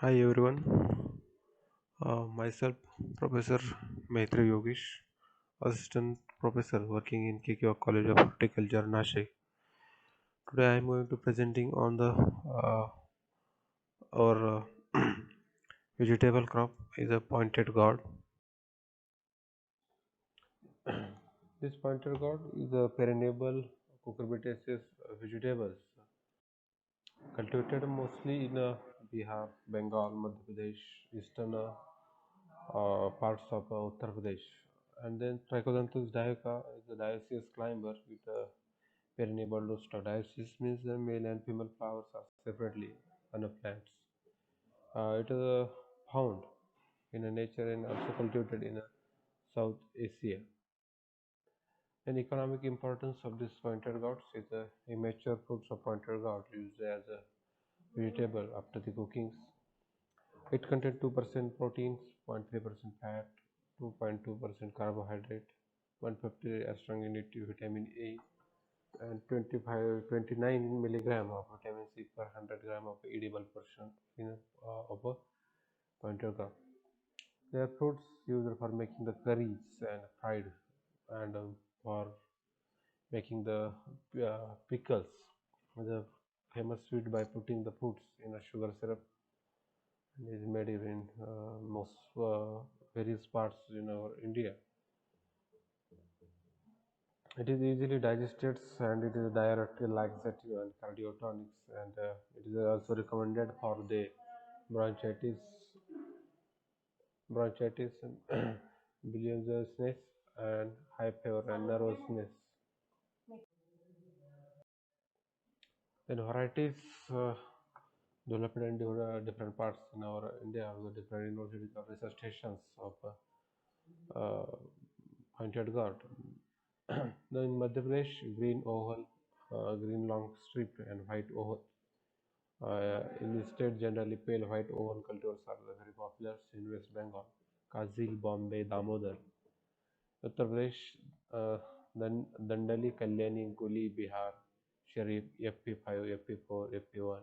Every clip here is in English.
Hi everyone, myself Professor Maitri Yogish, Assistant Professor working in KKO College of Horticulture, Nashik. Today I am going to presenting on the our vegetable crop is a pointed gourd. This pointed gourd is a perennial cucurbitaceous vegetables cultivated mostly in Bihar, Bengal, Madhya Pradesh, eastern parts of Uttar Pradesh. And then Trichodanthus dioica is a dioecious climber with a perennial rooster. Dioecious means the male and female flowers are separately on the plants. It is found in nature and also cultivated in South Asia. An economic importance of this pointed gourds is the immature fruits of pointed gourd used as a vegetable after the cookings. It contains 2% proteins, 0.3% fat, 2.2% carbohydrate, 150 strong unit vitamin A, and 29 milligram of vitamin C per 100 gram of edible portion of a pointer gram. They are fruits used for making the curries and fried, and for making the pickles. The famous sweet by putting the fruits in a sugar syrup and is made in most various parts in our India. It is easily digested and it is a diuretic, laxative, and cardiotonics, and it is also recommended for the bronchitis, and biliousness and high fever and nervousness. Then varieties developed in different parts in our India, the different universities or research stations of pointed gourd. Then in Madhya Pradesh, green oval, green long strip, and white oval. In the state, generally pale white oval cultivars are very popular in West Bengal. Kazil, Bombay, Damodar. Uttar Pradesh, then Dandali, Kalyani, Guli, Bihar, Sharif, FP5, FP4, FP1,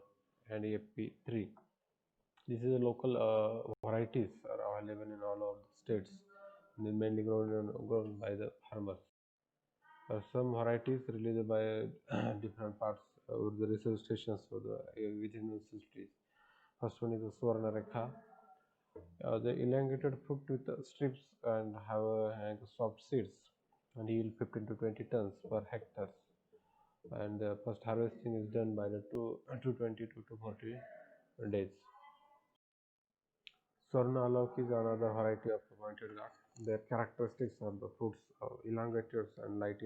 and FP3. This is a local varieties are available in all of the states, and mainly grown by the farmers. Some varieties released by different parts of the research stations for the within the cities. First one is the Swarna Rekha. The elongated fruit with strips and have soft seeds and yield 15 to 20 tons per hectare. And the first harvesting is done by the 220 to 240 days. Swarna Alok is another variety of pointed gourd. Their characteristics are the fruits are elongated and light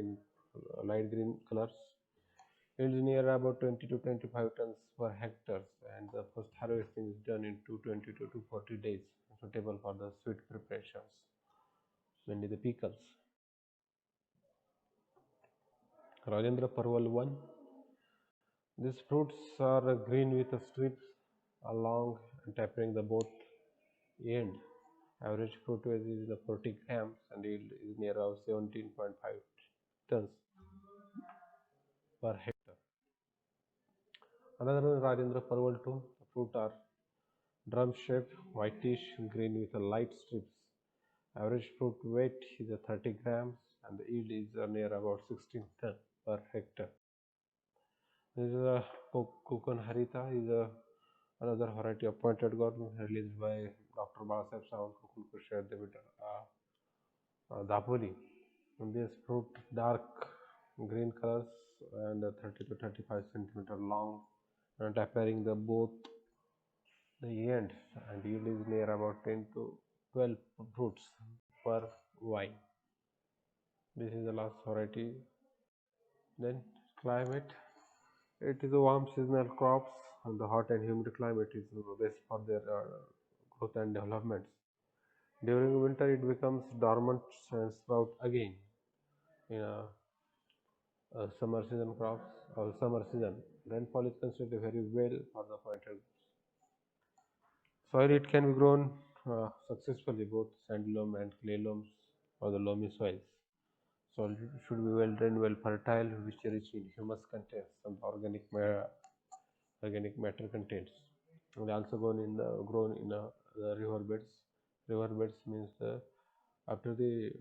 green colors. Yields near about 20 to 25 tons per hectare, and the first harvesting is done in 220 to 240 days, suitable for the sweet preparations, mainly the pickles. Rajendra Parval 1. These fruits are green with strips along and tapering the both end. Average fruit weight is the 40 grams and yield is near about 17.5 tons per hectare. Another one is Rajendra Parval 2. The fruit are drum shaped, whitish, green with a light strips. Average fruit weight is 30 grams and the yield is near about 16 ton per hectare. This is a Kokon Harita is another variety of pointed gourd released by Dr. Balasaheb Sawant Kokon Kushaya David Dapoli. And this fruit dark green colors and 30 to 35 centimeter long and appearing the both the ends and yield is near about 10 to 12 fruits per vine. This is the last variety. Then climate. It is a warm seasonal crops and the hot and humid climate is the best for their growth and developments. During winter it becomes dormant and sprout again in summer season crops or summer season. Rainfall is considered very well for the pointed. Soil it can be grown successfully both sandy loam and clay loams or the loamy soils. Soil should be well drained, well fertile, which is rich in humus contents and organic matter contents. and also grown in the river beds. River beds means after the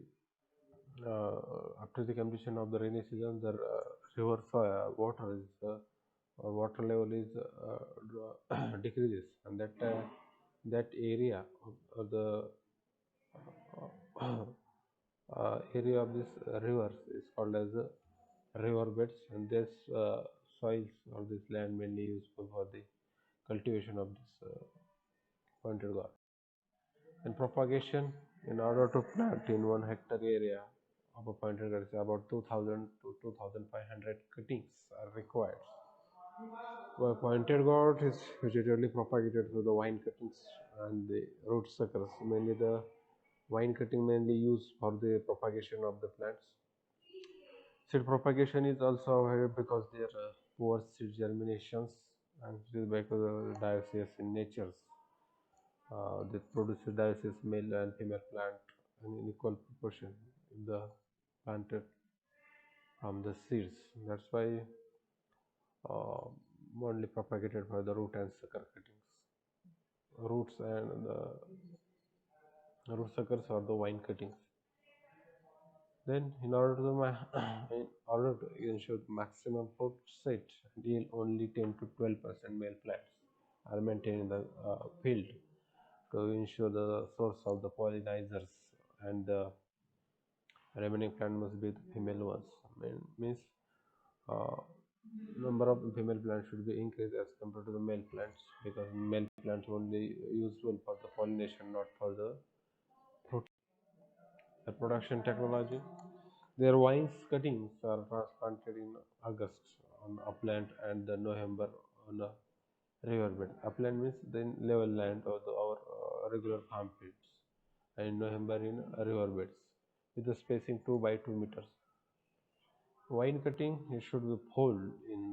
after the completion of the rainy season, the river water level is decreases, and that area of the area of this rivers is called as river beds, and this soils or this land mainly useful for the cultivation of this pointed gourd. And propagation, in order to plant in 1 hectare area of a pointed gourd, about 2000 to 2500 cuttings are required. Well, pointed gourd is usually propagated through the vine cuttings and the root suckers. Mainly the vine cutting mainly used for the propagation of the plants. Seed propagation is also avoided because there are poor seed germinations, and it is because of the dioecious in nature that produces dioecious male and female plant in equal proportion in the planted from the seeds. That's why uh, only propagated by the root and sucker cuttings. Roots and the root suckers or the vine cuttings. Then, in order to ensure the maximum fruit set and yield, only 10 to 12% male plants are maintained in the field to ensure the source of the pollinizers, and the remaining plant must be the female ones. Means uh, number of female plants should be increased as compared to the male plants, because male plants only useful for the pollination, not for the fruit. The production technology. Their vines cuttings are transplanted in August on upland and the November on a riverbed. Upland means then level land or our regular farm fields, and in November in riverbeds with the spacing 2 by 2 meters. Vine cutting, it should be pulled in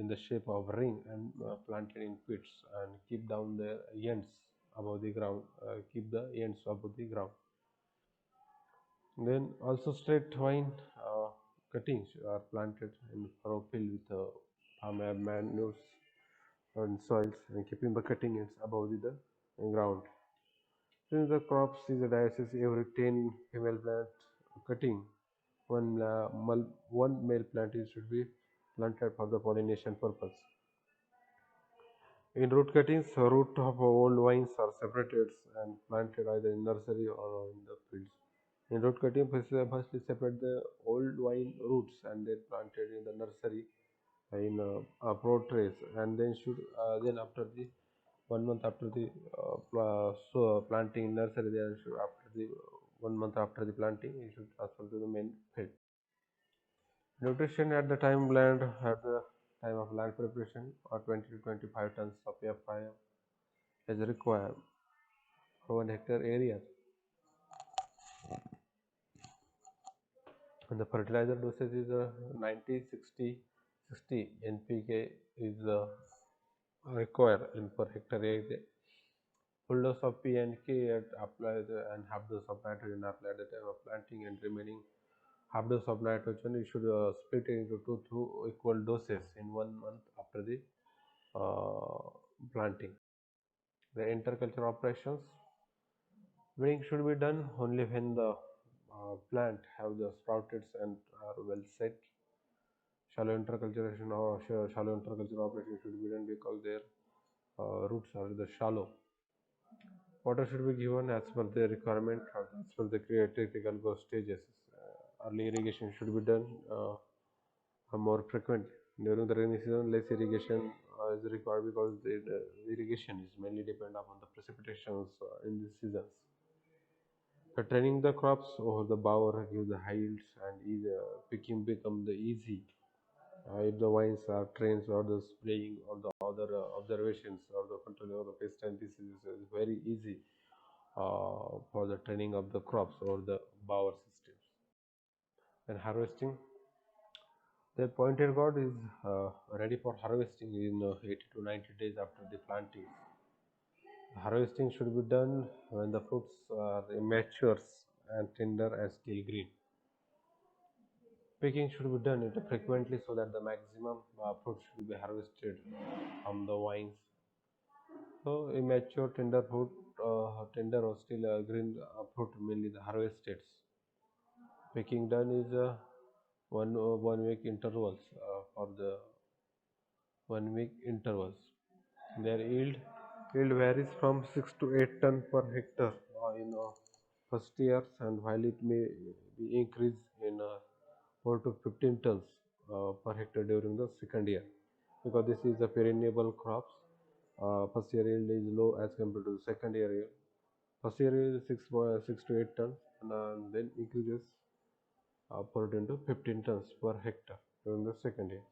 the shape of ring and planted in pits, and keep down the ends above the ground. Keep the ends above the ground. Then also straight vine cuttings are planted in furrow field with farm manures and soils, and keeping the cutting ends above the ground. Since the crops is a diocese, every 10 female plant cutting, one male plant should be planted for the pollination purpose. In root cuttings, root of old vines are separated and planted either in nursery or in the fields. In root cutting, firstly separate the old vine roots and then planted in the nursery in broad trays, and then after the 1 month after the planting in nursery, then after the 1 month after the planting, you should transfer to the main field. Nutrition at the time of land preparation, or 20 to 25 tons of FIM is required for 1 hectare area. And the fertilizer dosage is 90, 60, 60 NPK is required in per hectare area. Full dose of P and K applied, and half dose of nitrogen applied at the time of planting, and remaining half dose of nitrogen you should split it into two equal doses in 1 month after the uh, planting. The interculture operations, weeding should be done only when the plant have the sprouted and are well set. Shallow interculture operation should be done because their roots are the shallow. Water should be given as per the requirement or as per the critical growth stages. Early irrigation should be done more frequently. During the rainy season, less irrigation is required because the irrigation is mainly depend upon the precipitations in these seasons. The training the crops over the bower gives the high yields, and picking become the easy if the vines are trained, or the spraying or the other observations or the control of the pest and diseases is very easy for the training of the crops or the bower systems. And harvesting, the pointed gourd is ready for harvesting in 80 to 90 days after the planting. Harvesting should be done when the fruits are immature and tender and still green. Picking should be done frequently so that the maximum fruit should be harvested from the vines. So immature tender fruit, tender or still green fruit, mainly the harvest states. Picking done is 1 week intervals for the 1 week intervals. Their yield varies from 6 to 8 ton per hectare in first years, and while it may be increased in 4 to 15 tons per hectare during the second year, because this is a perennial crops. First year yield is low as compared to the second year yield. First year yield is 6 to 8 tons, and then increases upward into 15 tons per hectare during the second year.